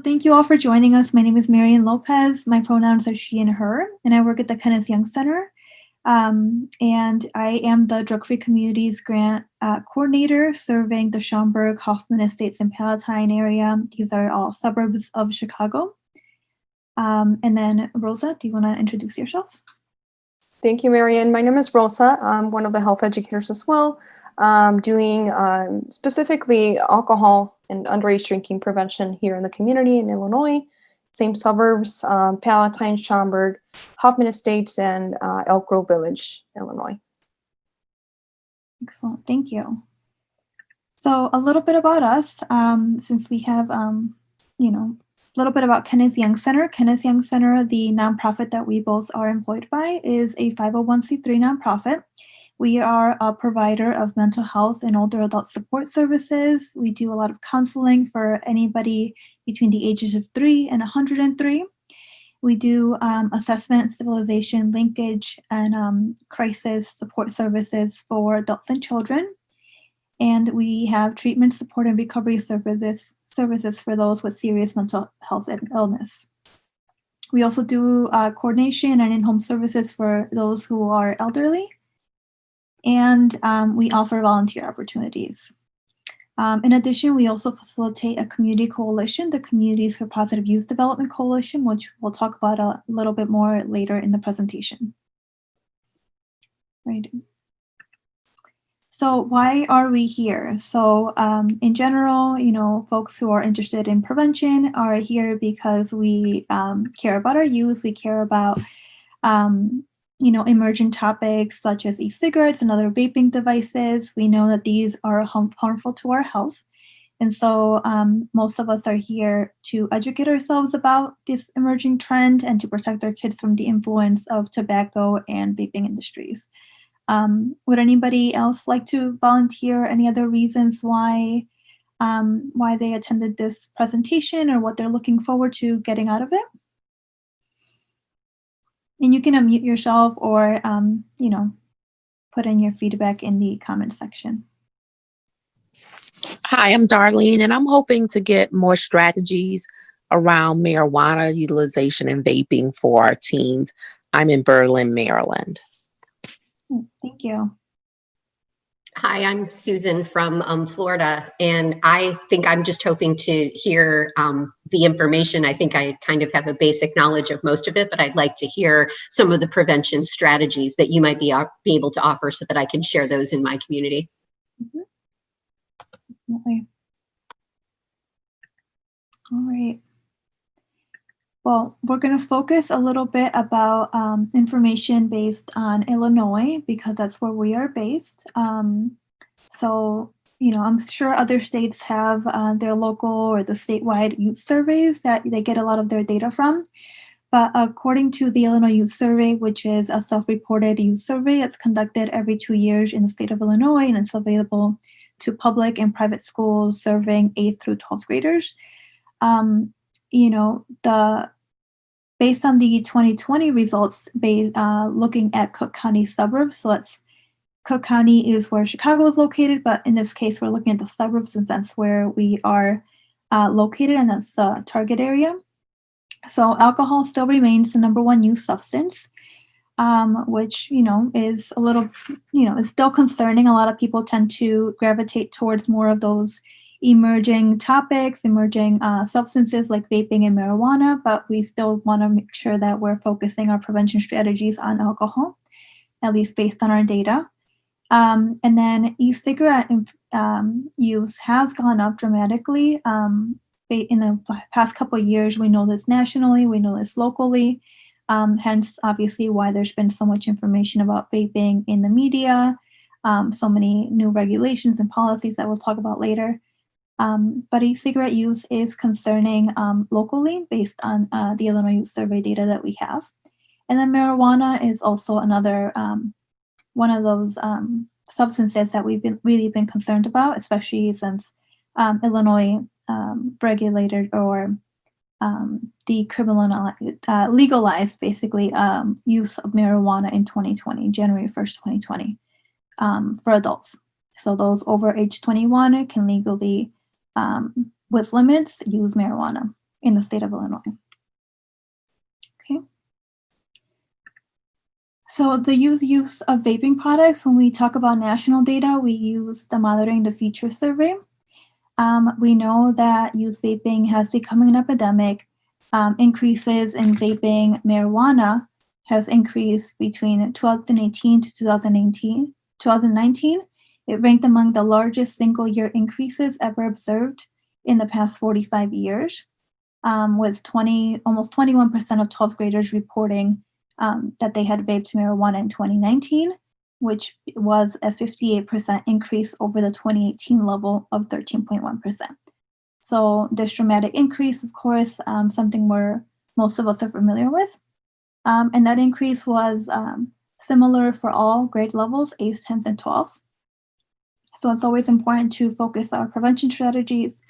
Thank you all for joining us. My name is Marian Lopez. My pronouns are she and her, and I work at the Kenneth Young Center. And I am the Drug-Free Communities Grant Coordinator serving the Schaumburg, Hoffman Estates, and Palatine area. These are all suburbs of Chicago. And then Rosa, do you want to introduce yourself? Thank you, Marian. My name is Rosa. I'm one of the health educators as well, doing specifically alcohol and underage drinking prevention here in the community in Illinois, same suburbs, Palatine, Schaumburg, Hoffman Estates, and Elk Grove Village, Illinois. Excellent, thank you. So a little bit about us, since we have, a little bit about Kenneth Young Center. Kenneth Young Center, the nonprofit that we both are employed by, is a 501c3 nonprofit. We are a provider of mental health and older adult support services. We do a lot of counseling for anybody between the ages of 3 and 103. We do assessment, civilization, linkage, and crisis support services for adults and children. And we have treatment, support, and recovery services for those with serious mental health and illness. We also do coordination and in-home services for those who are elderly. And we offer volunteer opportunities. In addition, we also facilitate a community coalition, the Communities for Positive Youth Development Coalition, which we'll talk about a little bit more later in the presentation. Right. So why are we here? So in general, folks who are interested in prevention are here because we care about our youth. We care about emerging topics such as e-cigarettes and other vaping devices. We know that these are harmful to our health. And so most of us are here to educate ourselves about this emerging trend and to protect our kids from the influence of tobacco and vaping industries. Would anybody else like to volunteer any other reasons why they attended this presentation or what they're looking forward to getting out of it? And you can unmute yourself or, put in your feedback in the comment section. Hi, I'm Darlene, and I'm hoping to get more strategies around marijuana utilization and vaping for our teens. I'm in Berlin, Maryland. Thank you. Hi, I'm Susan from Florida, and I think I'm just hoping to hear the information. I think I kind of have a basic knowledge of most of it, but I'd like to hear some of the prevention strategies that you might be able to offer so that I can share those in my community. Mm-hmm. Definitely. All right. Well, we're going to focus a little bit about information based on Illinois because that's where we are based. So, I'm sure other states have their local or the statewide youth surveys that they get a lot of their data from. But according to the Illinois Youth Survey, which is a self-reported youth survey, it's conducted every 2 years in the state of Illinois, and it's available to public and private schools serving 8th through 12th graders. Based on the 2020 results, looking at Cook County suburbs, so Cook County is where Chicago is located, but in this case, we're looking at the suburbs since that's where we are located, and that's the target area. So alcohol still remains the #1 youth substance, which, is a little, is still concerning. A lot of people tend to gravitate towards more of those emerging topics, emerging substances like vaping and marijuana, but we still want to make sure that we're focusing our prevention strategies on alcohol, at least based on our data. And then e-cigarette use has gone up dramatically. In the past couple of years, we know this nationally, we know this locally, hence obviously why there's been so much information about vaping in the media, so many new regulations and policies that we'll talk about later. But e-cigarette use is concerning locally based on the Illinois Youth Survey data that we have. And then marijuana is also another one of those substances that we've really been concerned about, especially since Illinois regulated or legalized basically use of marijuana in 2020, January 1st, 2020, for adults. So those over age 21 can legally, with limits, use marijuana. in the state of Illinois. Okay. So the use of vaping products, when we talk about national data, we use the Monitoring the Future survey. We know that youth vaping has become an epidemic. Increases in vaping marijuana has increased between 2018 to 2019. It ranked among the largest single-year increases ever observed in the past 45 years, with almost 21% of 12th graders reporting that they had vaped marijuana in 2019, which was a 58% increase over the 2018 level of 13.1%. So this dramatic increase, of course, something most of us are familiar with. And that increase was similar for all grade levels, 8s, 10s, and 12s. So it's always important to focus our prevention strategies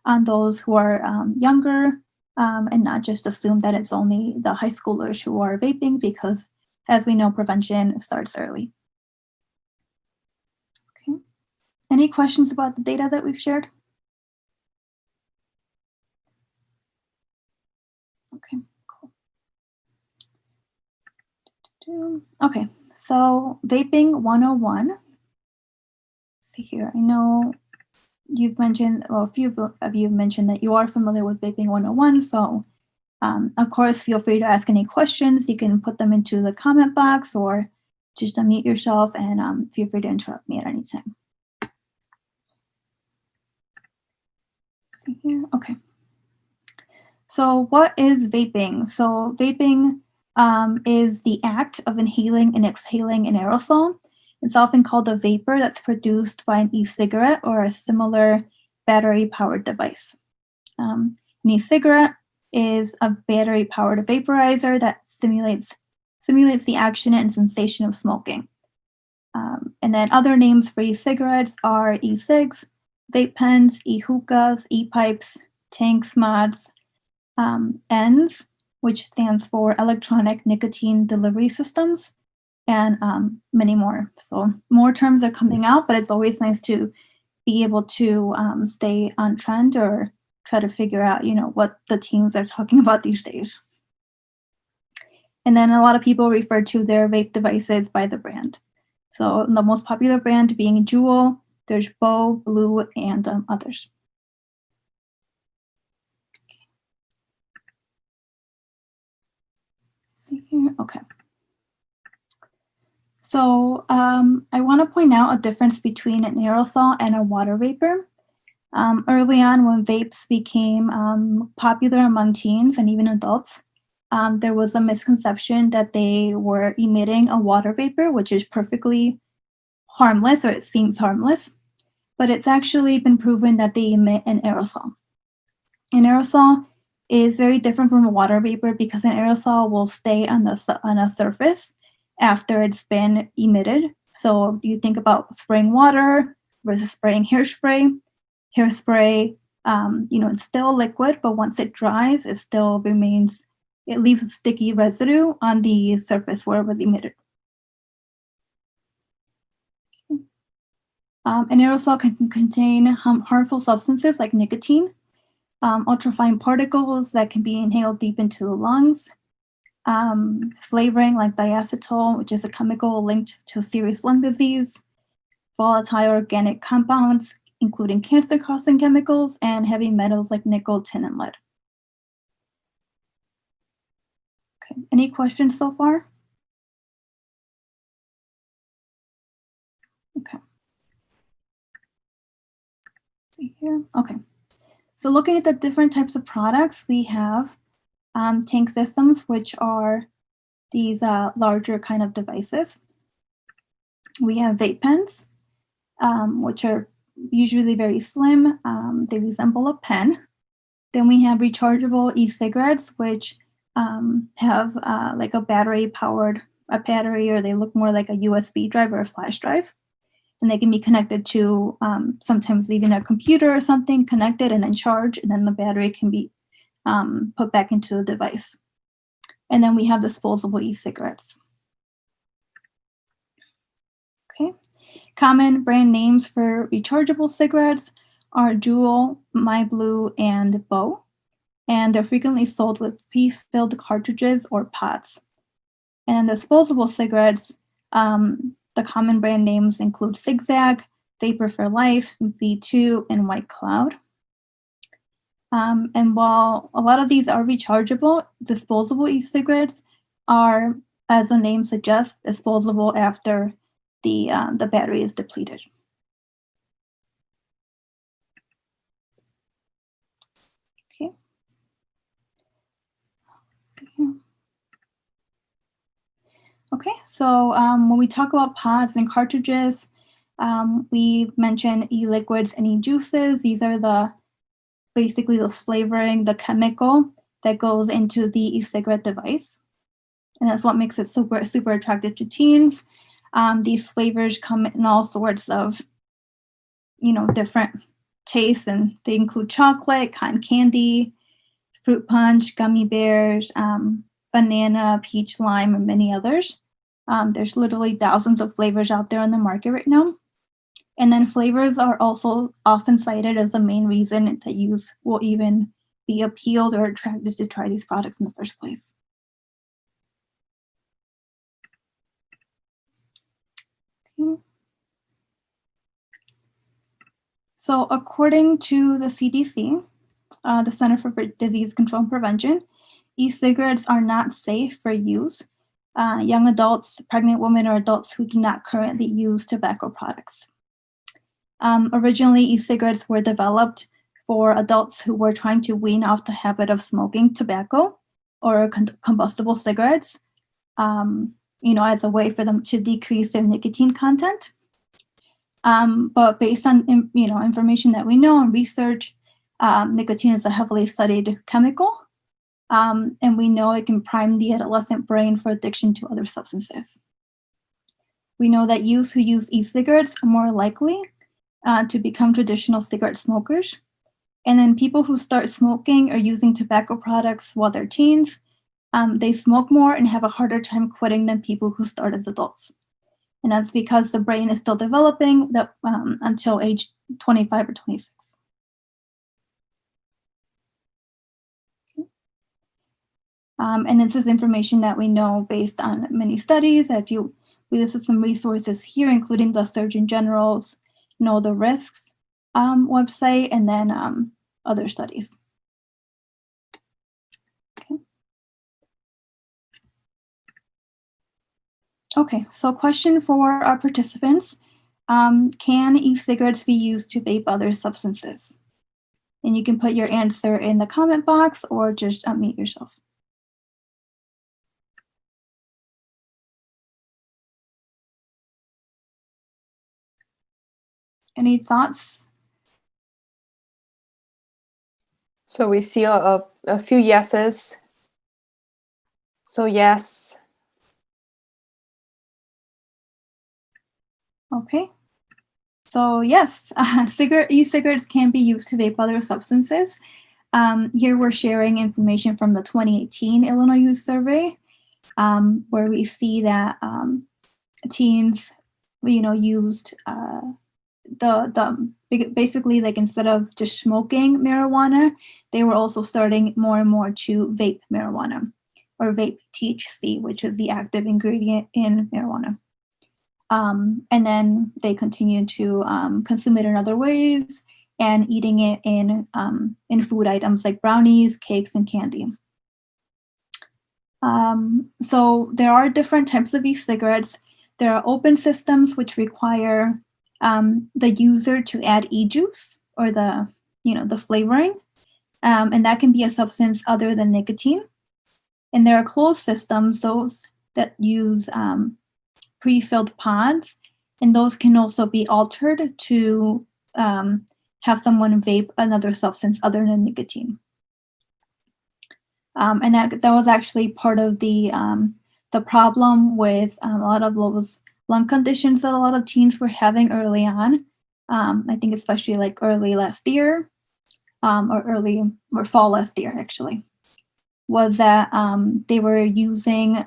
on those who are younger, and not just assume that it's only the high schoolers who are vaping, because as we know, prevention starts early. Okay. Any questions about the data that we've shared? Okay, cool. Okay, so vaping 101. Let's see here. I know you've mentioned, well, a few of you have mentioned that you are familiar with Vaping 101. So, of course, feel free to ask any questions. You can put them into the comment box or just unmute yourself, and feel free to interrupt me at any time. Let's see here. Okay. So what is vaping? So vaping is the act of inhaling and exhaling an aerosol. It's often called a vapor that's produced by an e-cigarette or a similar battery-powered device. An e-cigarette is a battery-powered vaporizer that simulates the action and sensation of smoking. And then other names for e-cigarettes are e-cigs, vape pens, e-hookahs, e-pipes, tanks, mods, ENDS, which stands for Electronic Nicotine Delivery Systems, and many more. So more terms are coming out, but it's always nice to be able to stay on trend or try to figure out, what the teens are talking about these days. And then a lot of people refer to their vape devices by the brand. So the most popular brand being Juul, there's Bo, Blue, and others. See here, okay. So I want to point out a difference between an aerosol and a water vapor. Early on, when vapes became popular among teens and even adults, there was a misconception that they were emitting a water vapor, which is perfectly harmless, or it seems harmless, but it's actually been proven that they emit an aerosol. An aerosol is very different from a water vapor because an aerosol will stay on a surface after it's been emitted. So you think about spraying water versus spraying hairspray. Hairspray, it's still liquid, but once it dries, it leaves a sticky residue on the surface where it was emitted. An aerosol can contain harmful substances like nicotine, ultrafine particles that can be inhaled deep into the lungs, flavoring like diacetyl, which is a chemical linked to serious lung disease, volatile organic compounds, including cancer-causing chemicals, and heavy metals like nickel, tin, and lead. Okay, any questions so far? Okay. Let's see here. Okay. So looking at the different types of products, we have tank systems, which are these larger kind of devices. We have vape pens, which are usually very slim. They resemble a pen. Then we have rechargeable e-cigarettes, which have like a battery, or they look more like a USB drive or a flash drive. And they can be connected to sometimes even a computer or something, connected and then charged, and then the battery can be put back into the device. And then we have disposable e-cigarettes. Okay. Common brand names for rechargeable cigarettes are Juul, My Blue, and Bo. and they're frequently sold with pre-filled cartridges or pods. And disposable cigarettes, the common brand names include Zigzag, Vapor for Life, V2, and White Cloud. And while a lot of these are rechargeable, disposable e-cigarettes are, as the name suggests, disposable after the battery is depleted. Okay. Okay, so when we talk about pods and cartridges, we mention e-liquids and e-juices. These are basically the flavoring, the chemical that goes into the e-cigarette device. And that's what makes it super, super attractive to teens. These flavors come in all sorts of, different tastes, and they include chocolate, cotton candy, fruit punch, gummy bears, banana, peach, lime, and many others. There's literally thousands of flavors out there on the market right now. And then flavors are also often cited as the main reason that youth will even be appealed or attracted to try these products in the first place. Okay. So according to the CDC, the Center for Disease Control and Prevention, e-cigarettes are not safe for use. Young adults, pregnant women, or adults who do not currently use tobacco products. Originally, e-cigarettes were developed for adults who were trying to wean off the habit of smoking tobacco or combustible cigarettes, as a way for them to decrease their nicotine content. But based on information that we know and research, nicotine is a heavily studied chemical, and we know it can prime the adolescent brain for addiction to other substances. We know that youth who use e-cigarettes are more likely to become traditional cigarette smokers. And then people who start smoking or using tobacco products while they're teens, they smoke more and have a harder time quitting than people who start as adults. And that's because the brain is still developing until age 25 or 26. Okay. And this is information that we know based on many studies. We listed some resources here, including the Surgeon General's Know the Risks website, and then other studies. Okay, so question for our participants. Can e-cigarettes be used to vape other substances? And you can put your answer in the comment box or just unmute yourself. Any thoughts? So we see a few yeses. So yes. Okay. So yes, e-cigarettes can be used to vape other substances. Here we're sharing information from the 2018 Illinois Youth Survey, where we see that teens, used basically, like, instead of just smoking marijuana, they were also starting more and more to vape marijuana, or vape THC, which is the active ingredient in marijuana. And then they continue to consume it in other ways and eating it in food items like brownies, cakes, and candy. So there are different types of e-cigarettes. There are open systems, which require the user to add e-juice or the flavoring, and that can be a substance other than nicotine. And there are closed systems, those that use pre-filled pods, and those can also be altered to have someone vape another substance other than nicotine. And that was actually part of the problem with a lot of those lung conditions that a lot of teens were having early on. I think especially like early last year, or fall last year actually, was that they were using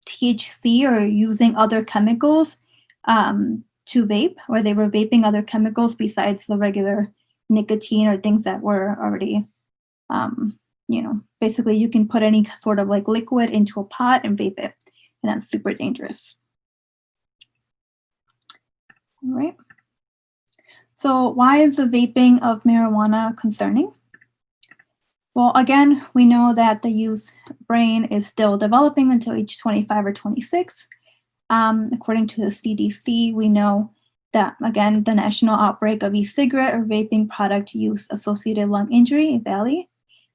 THC or using other chemicals to vape, or they were vaping other chemicals besides the regular nicotine or things that were already, basically you can put any sort of like liquid into a pot and vape it, and that's super dangerous. All right. So why is the vaping of marijuana concerning? Well, again, we know that the youth brain is still developing until age 25 or 26. According to the CDC, we know that, again, the national outbreak of e-cigarette or vaping product use associated lung injury, VALI,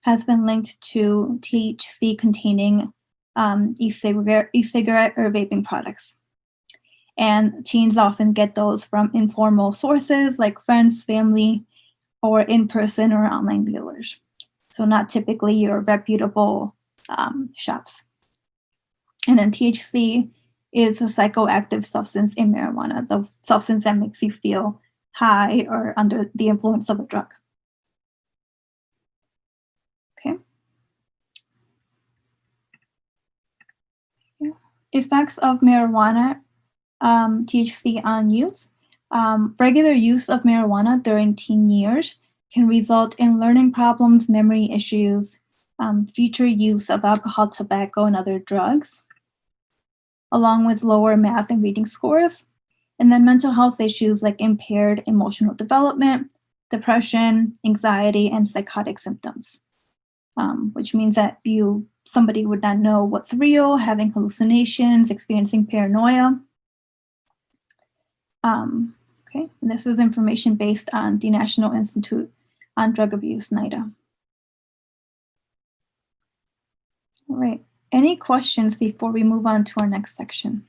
has been linked to THC containing e-cigarette or vaping products. And teens often get those from informal sources like friends, family, or in-person or online dealers. So not typically your reputable shops. And then THC is a psychoactive substance in marijuana, the substance that makes you feel high or under the influence of a drug. Okay. Yeah. Effects of marijuana, THC on youth. Regular use of marijuana during teen years can result in learning problems, memory issues, future use of alcohol, tobacco, and other drugs, along with lower math and reading scores. And then mental health issues like impaired emotional development, depression, anxiety, and psychotic symptoms, which means that somebody would not know what's real, having hallucinations, experiencing paranoia. Okay, and this is information based on the National Institute on Drug Abuse, NIDA. All right, any questions before we move on to our next section?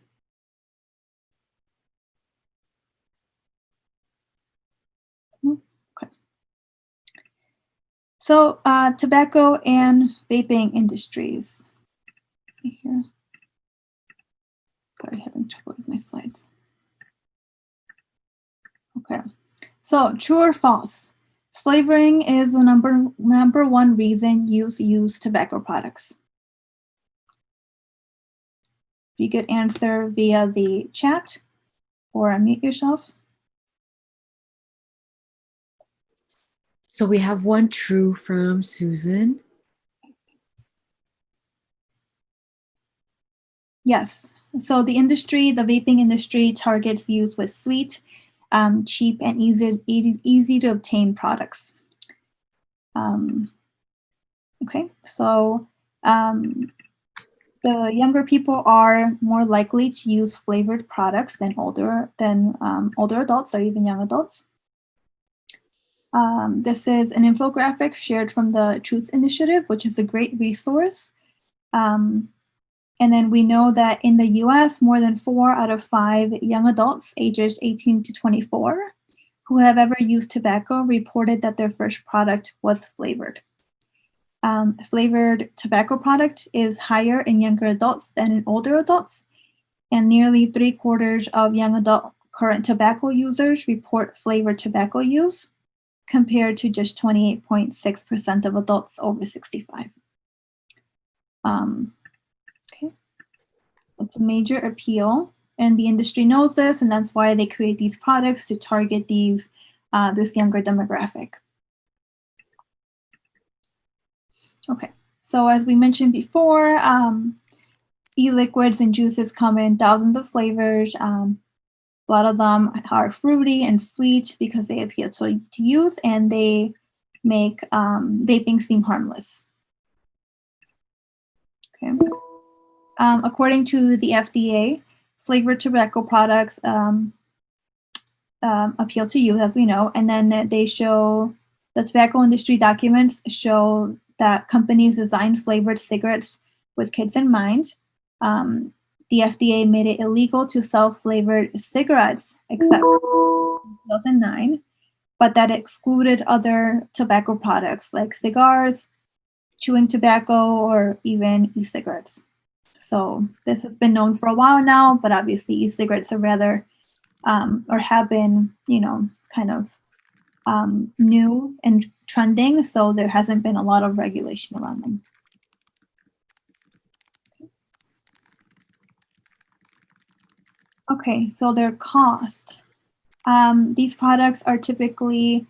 Okay. So tobacco and vaping industries. Let's see here. Sorry, having trouble with my slides. Okay, so true or false? Flavoring is the number one reason youth use tobacco products. You could answer via the chat or unmute yourself. So we have one true from Susan. Yes. So the vaping industry targets youth with sweet, cheap, and easy to obtain products. Okay, so the younger people are more likely to use flavored products than older adults or even young adults. This is an infographic shared from the Truth Initiative, which is a great resource. And then we know that in the US, more than 4 out of 5 young adults ages 18 to 24 who have ever used tobacco reported that their first product was flavored. Flavored tobacco product is higher in younger adults than in older adults, and nearly 3/4 of young adult current tobacco users report flavored tobacco use, compared to just 28.6% of adults over 65. Okay, it's a major appeal, and the industry knows this, and that's why they create these products to target this younger demographic. Okay, so as we mentioned before, e-liquids and juices come in thousands of flavors. A lot of them are fruity and sweet because they appeal to use, and they make vaping seem harmless. Okay. According to the FDA, flavored tobacco products appeal to youth, as we know, and then the tobacco industry documents show that companies design flavored cigarettes with kids in mind. The FDA made it illegal to sell flavored cigarettes except for 2009, but that excluded other tobacco products like cigars, chewing tobacco, or even e-cigarettes. So this has been known for a while now, but obviously e-cigarettes are rather, or have been, kind of new and trending, so there hasn't been a lot of regulation around them. Okay, so their cost. These products are typically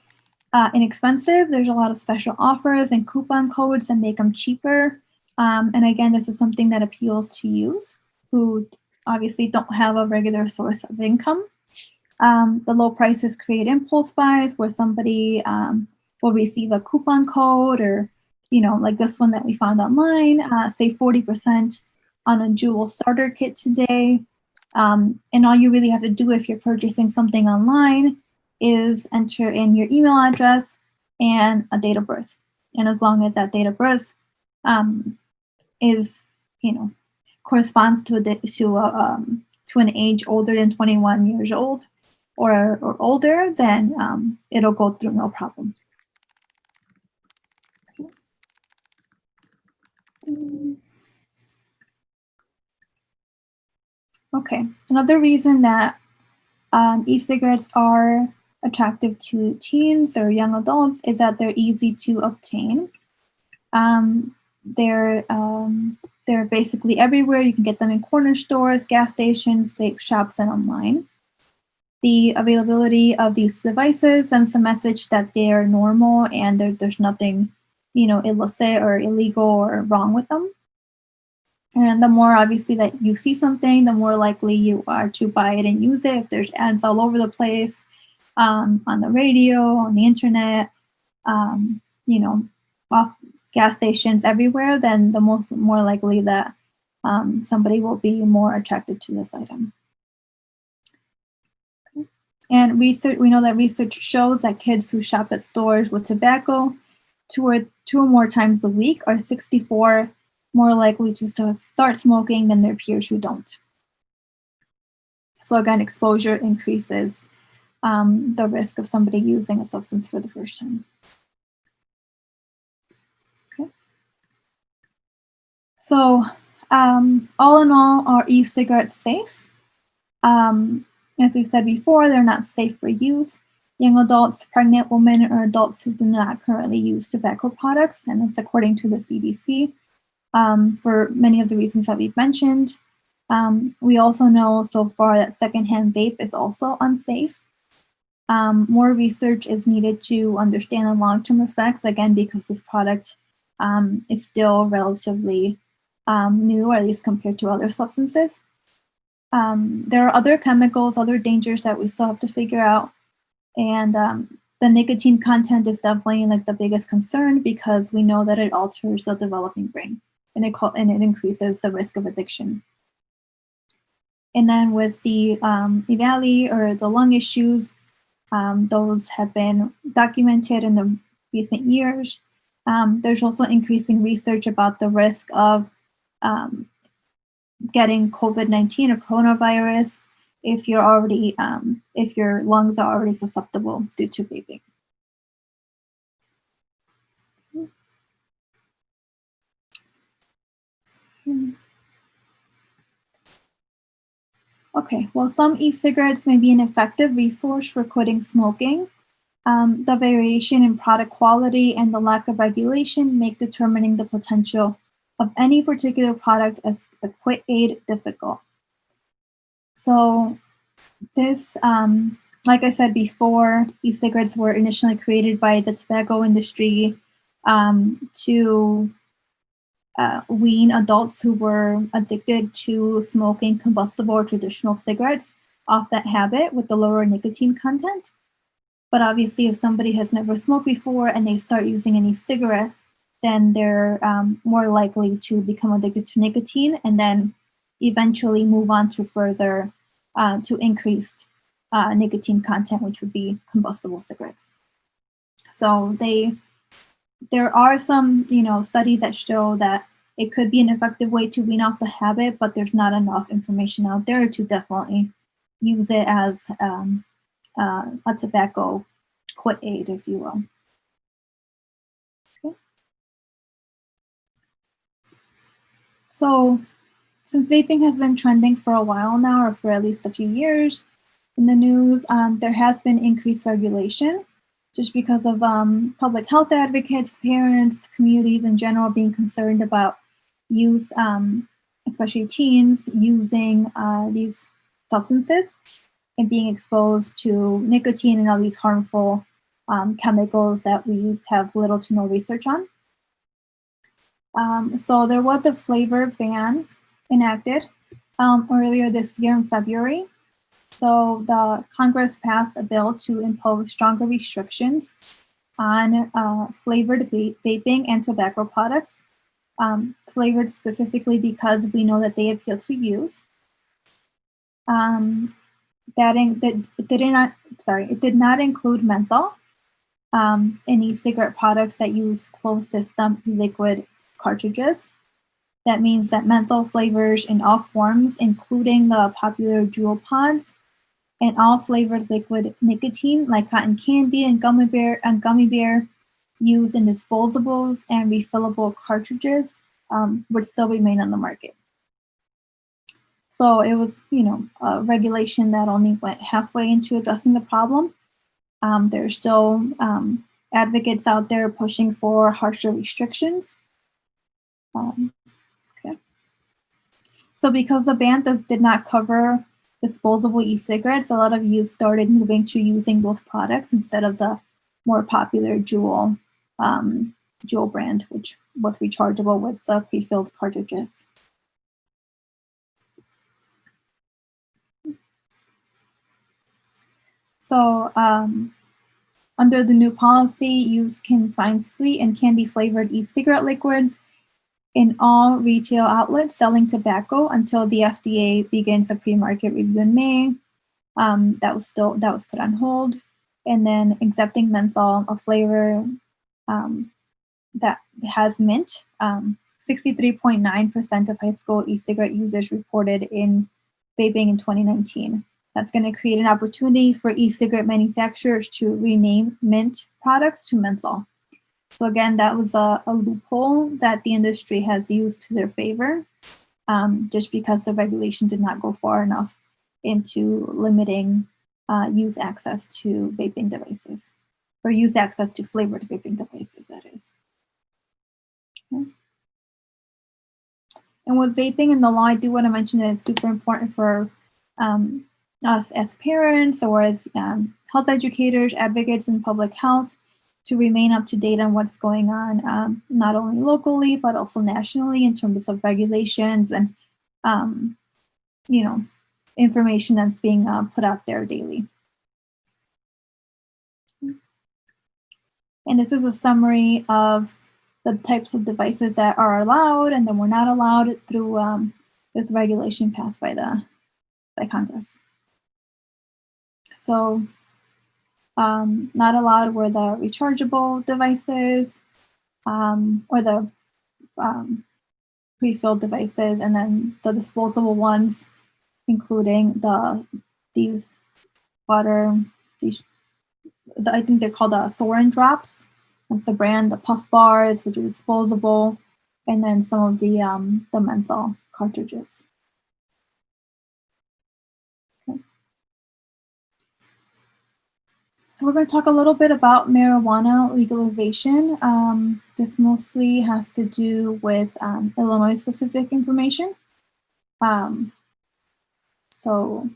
inexpensive. There's a lot of special offers and coupon codes that make them cheaper. And again, this is something that appeals to youth who obviously don't have a regular source of income. The low prices create impulse buys where somebody will receive a coupon code, or, like this one that we found online, save 40% on a Jewel starter kit today. And all you really have to do if you're purchasing something online is enter in your email address and a date of birth. And as long as that date of birth is, corresponds to an age older than 21 years old or older, then it'll go through no problem. Okay, another reason that e-cigarettes are attractive to teens or young adults is that they're easy to obtain. They're basically everywhere. You can get them in corner stores, gas stations, vape shops, and online. The availability of these devices sends the message that they are normal and there's nothing, illicit or illegal or wrong with them. And the more obviously that you see something, the more likely you are to buy it and use it. If there's ads all over the place, on the radio, on the internet, off gas stations everywhere, then the more likely that somebody will be more attracted to this item. And we know that research shows that kids who shop at stores with tobacco two or more times a week are 64 more likely to start smoking than their peers who don't. So again, exposure increases the risk of somebody using a substance for the first time. Okay. So all in all, are e-cigarettes safe? As we've said before, they're not safe for use. Young adults, pregnant women, or adults who do not currently use tobacco products, and it's according to the CDC, for many of the reasons that we've mentioned. We also know so far that secondhand vape is also unsafe. More research is needed to understand the long-term effects, again, because this product is still relatively new, or at least compared to other substances. There are other chemicals, other dangers that we still have to figure out. And the nicotine content is definitely like the biggest concern, because we know that it alters the developing brain and it increases the risk of addiction. And then with the EVALI or the lung issues, those have been documented in the recent years. There's also increasing research about the risk of getting COVID-19 or coronavirus if you're already, if your lungs are already susceptible due to vaping. Okay, well, some e-cigarettes may be an effective resource for quitting smoking. The variation in product quality and the lack of regulation make determining the potential of any particular product as a quit aid difficult. So this, like I said before, e-cigarettes were initially created by the tobacco industry to wean adults who were addicted to smoking combustible or traditional cigarettes off that habit with the lower nicotine content. But obviously, if somebody has never smoked before and they start using any cigarette, then they're more likely to become addicted to nicotine and then eventually move on to further to increased nicotine content, which would be combustible cigarettes. So there are some, studies that show that it could be an effective way to wean off the habit, but there's not enough information out there to definitely use it as a tobacco quit aid, if you will. Okay. So since vaping has been trending for a while now, or for at least a few years in the news, there has been increased regulation just because of public health advocates, parents, communities in general being concerned about youth, especially teens, using these substances and being exposed to nicotine and all these harmful chemicals that we have little to no research on. So there was a flavor ban enacted earlier this year in February. So the Congress passed a bill to impose stronger restrictions on flavored vaping and tobacco products, flavored specifically because we know that they appeal to youth. It did not include menthol in e-cigarette products that use closed system liquid cartridges. That means that menthol flavors in all forms, including the popular Juul pods, and all flavored liquid nicotine like cotton candy and gummy bear used in disposables and refillable cartridges would still remain on the market. So it was, a regulation that only went halfway into addressing the problem. There's still advocates out there pushing for harsher restrictions. Okay. So because the ban did not cover disposable e-cigarettes, a lot of youth started moving to using those products instead of the more popular Juul brand, which was rechargeable with the pre-filled cartridges. So under the new policy, youth can find sweet and candy flavored e-cigarette liquids in all retail outlets selling tobacco until the FDA begins a pre-market review in May. That was put on hold, and then accepting menthol, a flavor that has mint. 63.9% of high school e-cigarette users reported in vaping in 2019. That's going to create an opportunity for e-cigarette manufacturers to rename mint products to menthol. So again, that was a loophole that the industry has used to their favor, just because the regulation did not go far enough into limiting youth access to vaping devices, or youth access to flavored vaping devices, that is. Okay. And with vaping in the law, I do want to mention that it's super important for us as parents or as health educators, advocates in public health, to remain up to date on what's going on, not only locally, but also nationally in terms of regulations and, information that's being put out there daily. And this is a summary of the types of devices that are allowed and then were not allowed through this regulation passed by Congress. So not allowed were the rechargeable devices or the pre-filled devices, and then the disposable ones, including these I think they're called the Thorin drops. That's the brand. The puff bars, which are disposable, and then some of the menthol cartridges. Okay. So we're going to talk a little bit about marijuana legalization. This mostly has to do with Illinois-specific information. So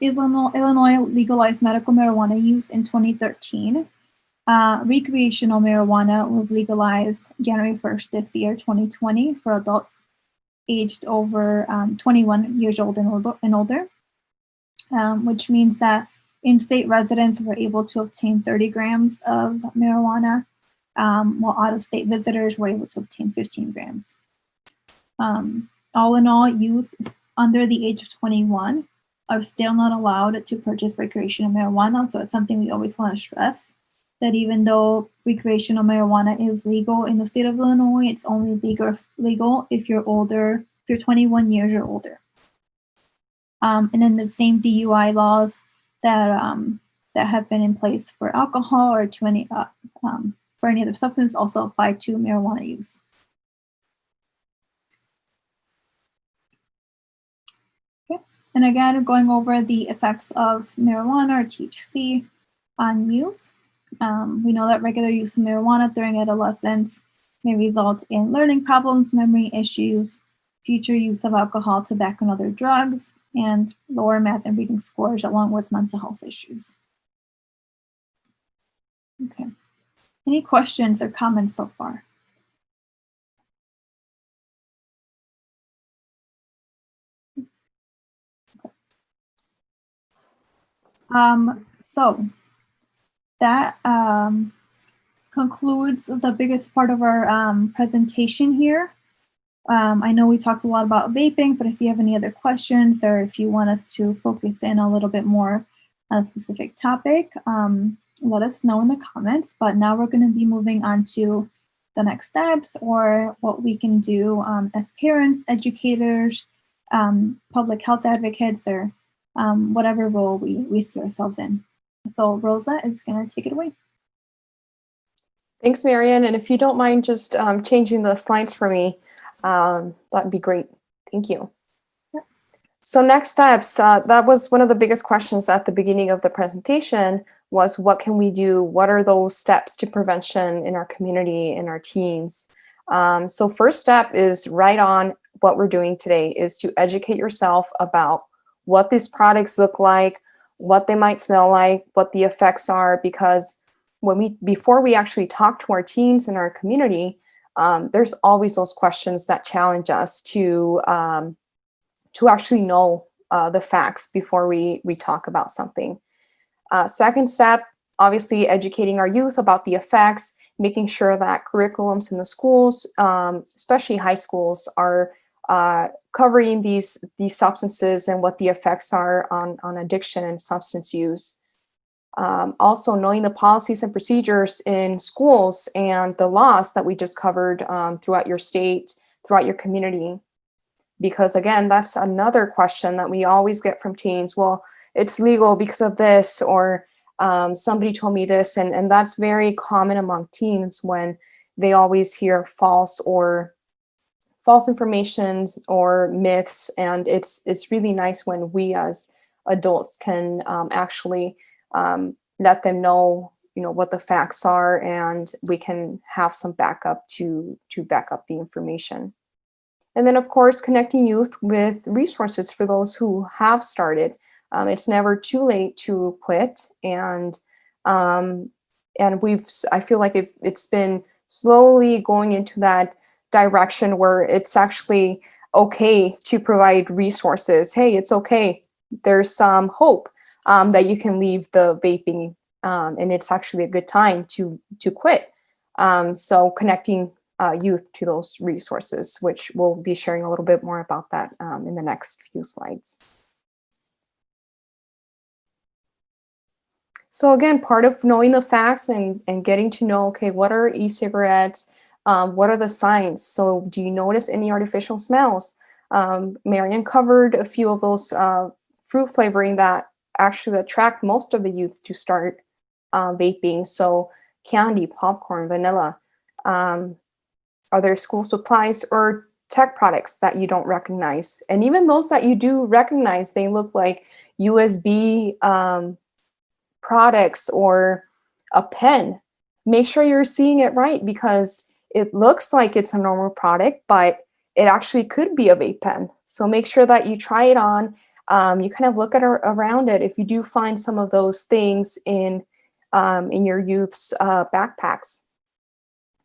Illinois legalized medical marijuana use in 2013. Recreational marijuana was legalized January 1st this year, 2020, for adults aged over 21 years old and older, which means that in-state residents were able to obtain 30 grams of marijuana, while out-of-state visitors were able to obtain 15 grams. All in all, youth under the age of 21 are still not allowed to purchase recreational marijuana. So it's something we always want to stress, that even though recreational marijuana is legal in the state of Illinois, it's only legal if you're older, if you're 21 years or older. And then the same DUI laws that have been in place for alcohol or for any other substance also apply to marijuana use. And again, going over the effects of marijuana or THC on youth. We know that regular use of marijuana during adolescence may result in learning problems, memory issues, future use of alcohol, tobacco, and other drugs, and lower math and reading scores along with mental health issues. Okay. Any questions or comments so far? So that concludes the biggest part of our presentation here. I know we talked a lot about vaping, but if you have any other questions or if you want us to focus in a little bit more on a specific topic, let us know in the comments. But now we're going to be moving on to the next steps or what we can do as parents, educators, public health advocates, or whatever role we see ourselves in. So Rosa is going to take it away. Thanks, Marian. And if you don't mind just changing the slides for me, that'd be great. Thank you. Yep. So next steps, that was one of the biggest questions at the beginning of the presentation was what can we do? What are those steps to prevention in our community, in our teens? So first step is right on what we're doing today is to educate yourself about what these products look like, what they might smell like, what the effects are, because before we actually talk to our teens in our community, there's always those questions that challenge us to actually know the facts before we talk about something. Second step, obviously educating our youth about the effects, making sure that curriculums in the schools, especially high schools, are covering these substances and what the effects are on addiction and substance use. Also knowing the policies and procedures in schools and the laws that we just covered throughout your state, throughout your community. Because again, that's another question that we always get from teens. Well, it's legal because of this, or somebody told me this, and that's very common among teens when they always hear false information or myths, and it's really nice when we as adults can actually let them know, what the facts are, and we can have some backup to back up the information. And then, of course, connecting youth with resources for those who have started. It's never too late to quit, and I feel like it's been slowly going into that direction where it's actually okay to provide resources. Hey, it's okay. There's some hope that you can leave the vaping, and it's actually a good time to quit. So connecting youth to those resources, which we'll be sharing a little bit more about that in the next few slides. So again, part of knowing the facts and getting to know, okay, what are e-cigarettes? What are the signs? So do you notice any artificial smells? Marian covered a few of those fruit flavoring that actually attract most of the youth to start vaping. So candy, popcorn, vanilla. Are there school supplies or tech products that you don't recognize? And even those that you do recognize, they look like USB products or a pen. Make sure you're seeing it right, because it looks like it's a normal product, but it actually could be a vape pen. So make sure that you try it on. You kind of look at around it. If you do find some of those things in your youth's backpacks.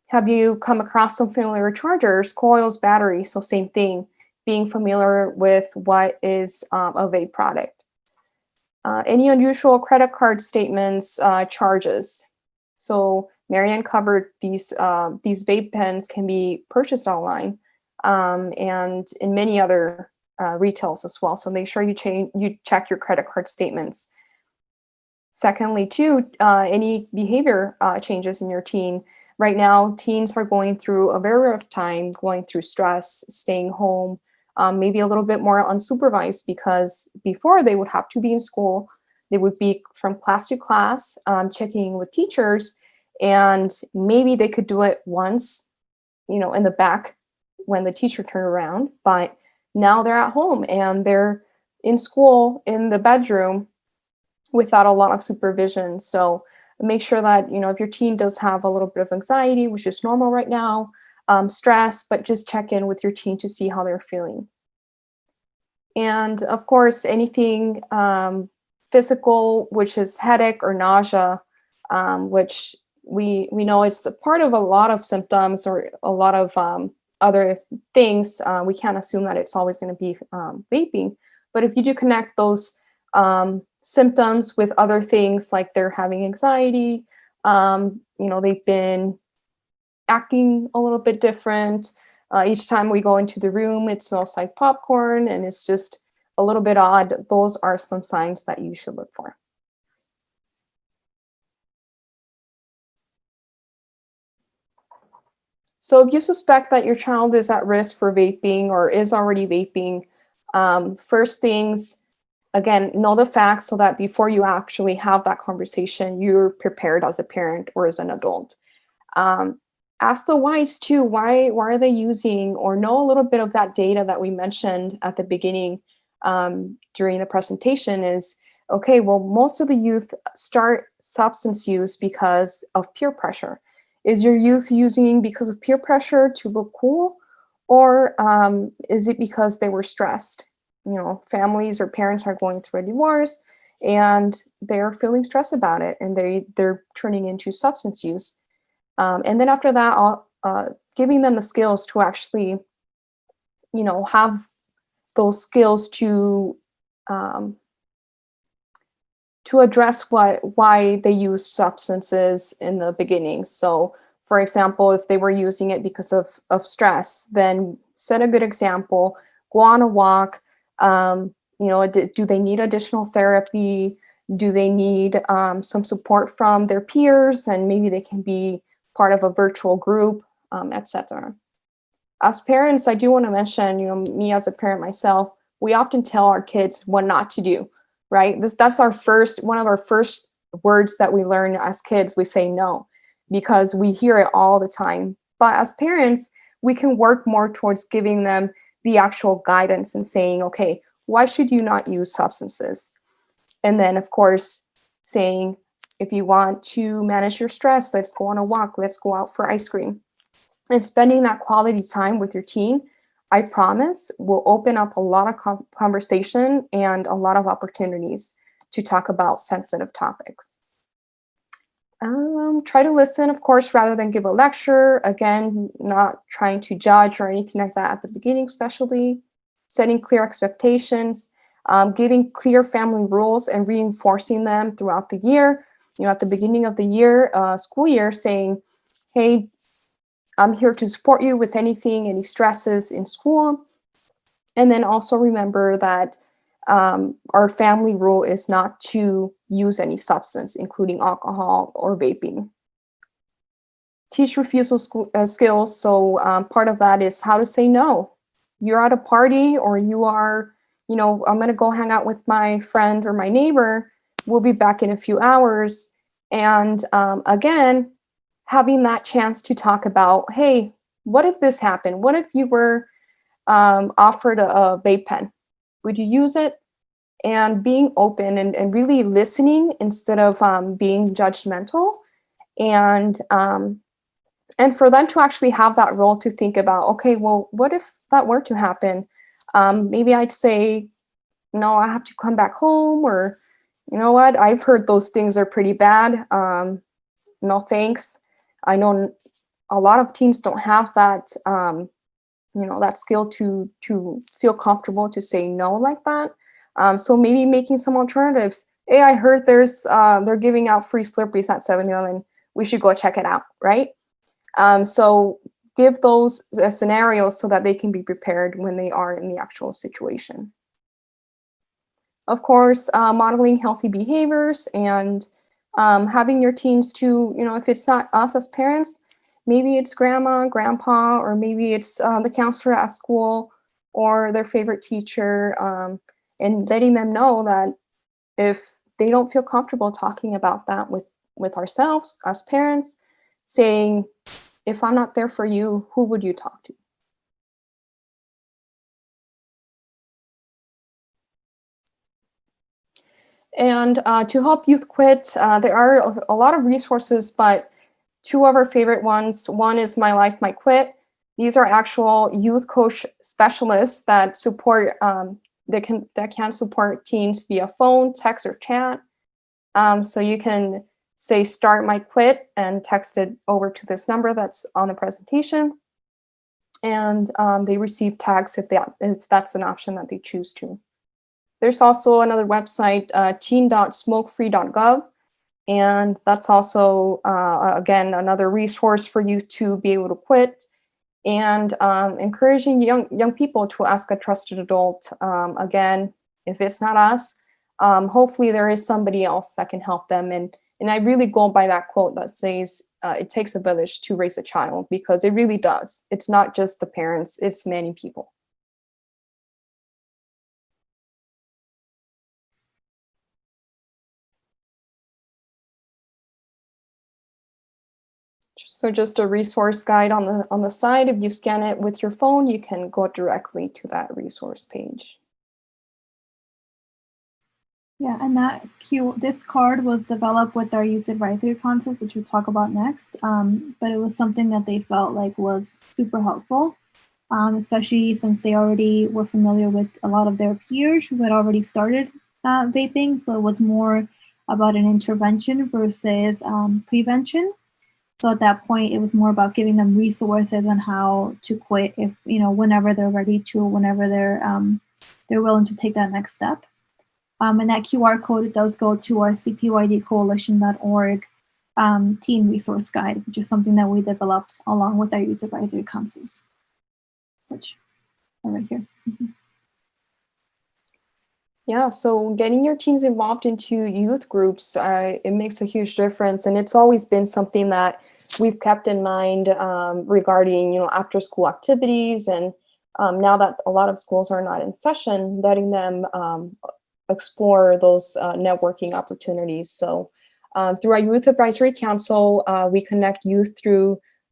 Have you come across some familiar chargers, coils, batteries? So same thing, being familiar with what is a vape product. Any unusual credit card statements, charges. So Marianne covered these vape pens can be purchased online and in many other retails as well. So make sure you check your credit card statements. Secondly, too, any behavior changes in your teen. Right now, teens are going through a very rough time, going through stress, staying home, maybe a little bit more unsupervised, because before they would have to be in school. They would be from class to class, checking with teachers, and maybe they could do it once, in the back when the teacher turned around. But now they're at home and they're in school in the bedroom without a lot of supervision. So make sure that, if your teen does have a little bit of anxiety, which is normal right now, stress, but just check in with your teen to see how they're feeling. And of course, anything physical, which is headache or nausea, which we know it's a part of a lot of symptoms or a lot of other things. We can't assume that it's always going to be vaping, but if you do connect those symptoms with other things, like they're having anxiety, they've been acting a little bit different. Each time we go into the room, it smells like popcorn and it's just a little bit odd. Those are some signs that you should look for. So if you suspect that your child is at risk for vaping or is already vaping, first things, again, know the facts so that before you actually have that conversation, you're prepared as a parent or as an adult. Ask the whys too. Why are they using, or know a little bit of that data that we mentioned at the beginning during the presentation is, okay, well, most of the youth start substance use because of peer pressure. Is your youth using because of peer pressure to look cool? Or is it because they were stressed? Families or parents are going through a divorce and they're feeling stressed about it and they're turning into substance use. And then after that, giving them the skills to actually, have those skills to address why they used substances in the beginning. So, for example, if they were using it because of stress, then set a good example, go on a walk. Do they need additional therapy? Do they need some support from their peers? And maybe they can be part of a virtual group, etc. As parents, I do want to mention, me as a parent myself, we often tell our kids what not to do, right? That's one of our first words that we learn as kids. We say no, because we hear it all the time. But as parents, we can work more towards giving them the actual guidance and saying, okay, why should you not use substances? And then, of course, saying, if you want to manage your stress, let's go on a walk, let's go out for ice cream. And spending that quality time with your teen, I promise, will open up a lot of conversation and a lot of opportunities to talk about sensitive topics. Try to listen, of course, rather than give a lecture. Again, not trying to judge or anything like that at the beginning, especially. Setting clear expectations, giving clear family rules and reinforcing them throughout the year. At the beginning of the year, school year, saying, hey, I'm here to support you with any stresses in school. And then also remember that our family rule is not to use any substance, including alcohol or vaping. Teach refusal skills. So part of that is how to say no. You're at a party or you are, I'm going to go hang out with my friend or my neighbor. We'll be back in a few hours. And again, having that chance to talk about, hey, what if this happened? What if you were offered a vape pen? Would you use it? And being open and really listening instead of being judgmental. And for them to actually have that role to think about, okay, well, what if that were to happen? Maybe I'd say, no, I have to come back home, or, you know what, I've heard those things are pretty bad. No, thanks. I know a lot of teens don't have that, that skill to feel comfortable to say no like that. So maybe making some alternatives. Hey, I heard they're giving out free Slurpees at 7-Eleven. We should go check it out, right? So give those scenarios so that they can be prepared when they are in the actual situation. Of course, modeling healthy behaviors and having your teens to, if it's not us as parents, maybe it's grandma, grandpa, or maybe it's the counselor at school or their favorite teacher, and letting them know that if they don't feel comfortable talking about that with ourselves as parents, saying, if I'm not there for you, who would you talk to? And to help youth quit, there are a lot of resources, but two of our favorite ones. One is My Life Might Quit. These are actual youth coach specialists that support that can support teens via phone, text, or chat. So you can say start might quit and text it over to this number that's on the presentation. And they receive tags if that's an option that they choose to. There's also another website, teen.smokefree.gov, and that's also, again, another resource for you to be able to quit, and encouraging young people to ask a trusted adult. Again, if it's not us, hopefully there is somebody else that can help them. And I really go by that quote that says, it takes a village to raise a child, because it really does. It's not just the parents, it's many people. So just a resource guide on the side. If you scan it with your phone, you can go directly to that resource page. Yeah, and this card was developed with our youth advisory councils, which we'll talk about next. But it was something that they felt like was super helpful, especially since they already were familiar with a lot of their peers who had already started vaping. So it was more about an intervention versus prevention. So at that point, it was more about giving them resources on how to quit if, whenever they're ready to, whenever they're willing to take that next step. And that QR code, it does go to our cpydcoalition.org teen resource guide, which is something that we developed along with our youth advisory councils, which are right here. Yeah, so getting your teens involved into youth groups, it makes a huge difference. And it's always been something that we've kept in mind regarding, after school activities. And now that a lot of schools are not in session, letting them explore those networking opportunities. So through our Youth Advisory Council, we connect youth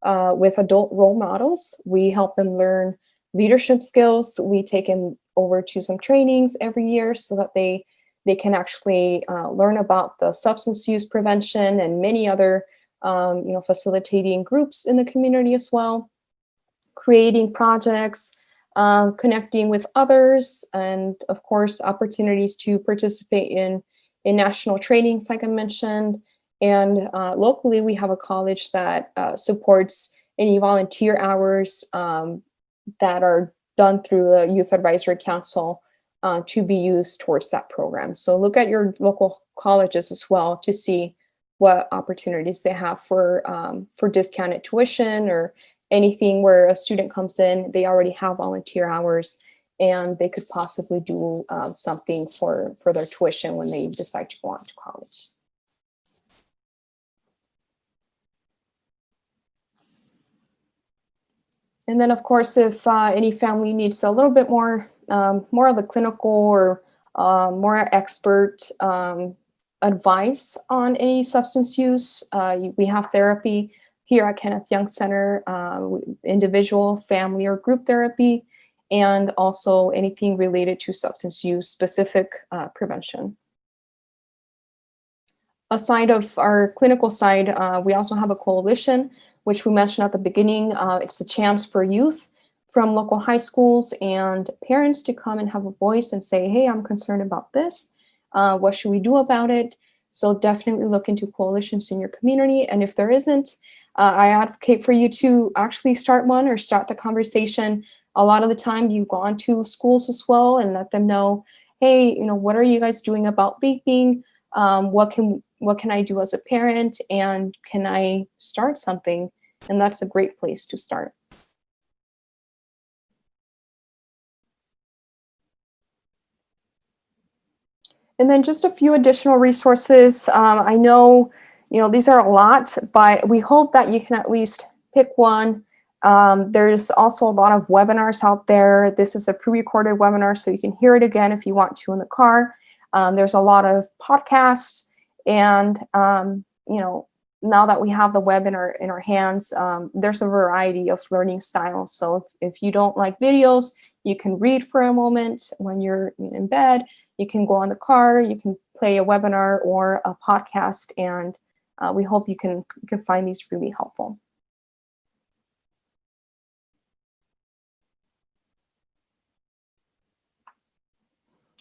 with adult role models. We help them learn leadership skills. We take them over to some trainings every year so that they can actually learn about the substance use prevention and many other facilitating groups in the community as well, creating projects, connecting with others, and of course opportunities to participate in national trainings like I mentioned. And locally we have a college that supports any volunteer hours that are done through the Youth Advisory Council to be used towards that program. So look at your local colleges as well to see what opportunities they have for discounted tuition or anything where a student comes in, they already have volunteer hours and they could possibly do something for their tuition when they decide to go on to college. And then, of course, if any family needs a little bit more of the clinical or more expert advice on any substance use, we have therapy here at Kenneth Young Center, individual, family, or group therapy, and also anything related to substance use specific prevention. Aside of our clinical side, we also have a coalition, which we mentioned at the beginning. It's a chance for youth from local high schools and parents to come and have a voice and say, hey, I'm concerned about this. What should we do about it? So definitely look into coalitions in your community. And if there isn't, I advocate for you to actually start one or start the conversation. A lot of the time you go on to schools as well and let them know, hey, what are you guys doing about vaping? What can I do as a parent, and can I start something? And that's a great place to start. And then just a few additional resources. I know, these are a lot, but we hope that you can at least pick one. There's also a lot of webinars out there. This is a pre-recorded webinar, so you can hear it again if you want to in the car. There's a lot of podcasts, and now that we have the web in our hands, there's a variety of learning styles. So if you don't like videos, you can read for a moment when you're in bed. You can go on the car, you can play a webinar or a podcast, and we hope you can find these really helpful.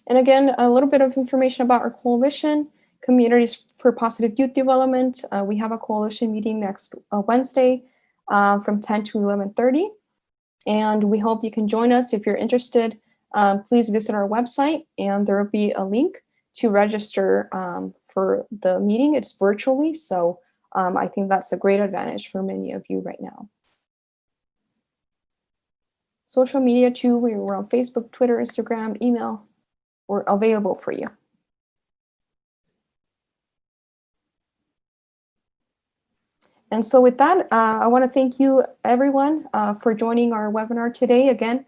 And again, a little bit of information about our coalition. Communities for Positive Youth Development. We have a coalition meeting next Wednesday from 10 to 11:30. And we hope you can join us. If you're interested, please visit our website and there will be a link to register for the meeting. It's virtually, so I think that's a great advantage for many of you right now. Social media too, we're on Facebook, Twitter, Instagram, email. We're available for you. And so with that, I want to thank you everyone for joining our webinar today. Again,